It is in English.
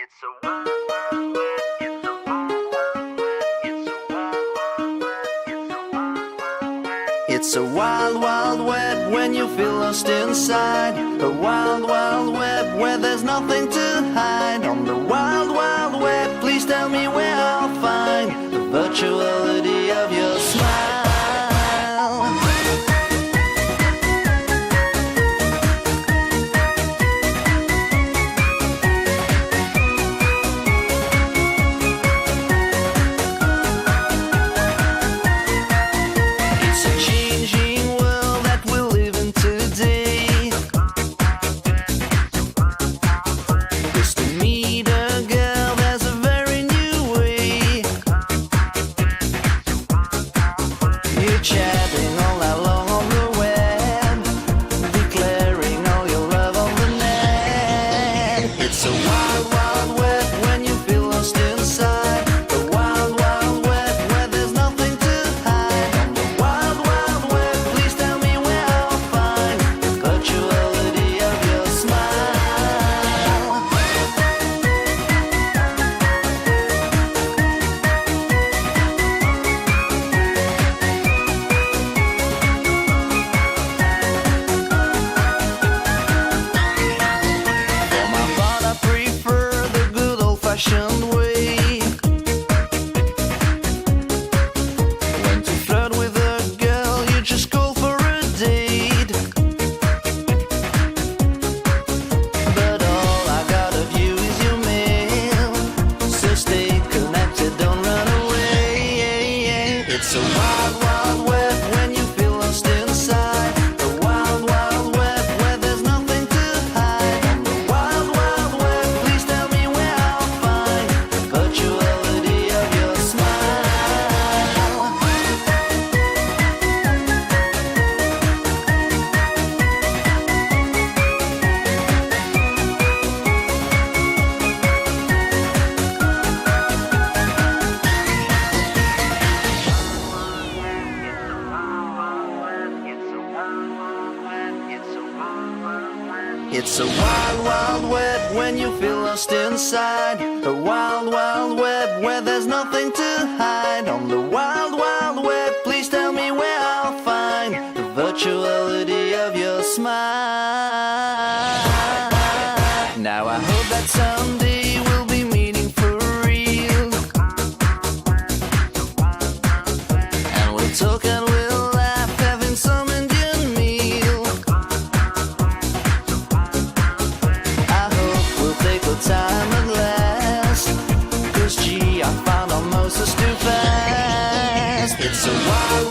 It's a wild, wild web. It's a wild, wild web. It's a wild, wild web. It's a wild, wild web. It's a wild, wild web when you feel lost inside. A wild, wild web where there's nothing to hide. On the wild, wild web, please tell me where I'll find the virtuality of your smile. It's a changing world that we live in today. Just to meet a girl, there's a very new way. You're chatting all night long on the web, declaring all your love on the net. It's a wild, wild web when you feel lost inside. A wild, wild web where there's nothing to hide. On the wild, wild web, please tell me where I'll find the virtuality of your smile. For my part, I prefer the good old-fashioned way. When to flirt with a girl, you just go for a date. But all I got of you is your mail, so stay connected, don't run away. It's a wild, wild web when you feel lost inside. A wild, wild web where there's nothing to hide. On the wild, wild web, please tell me where I'll find the virtuality of your smile. It's a wild, wild web when you feel lost inside. A wild, wild web where there's nothing to hide. On the wild, wild web, please tell me where I'll find the virtuality of your smile. Now I hope that someday we'll be meeting for real, and we'll talk and we'll laugh, having some Indian meal. I hope we'll take our time at last, 'cause gee, I found our most too fast. It's a wild,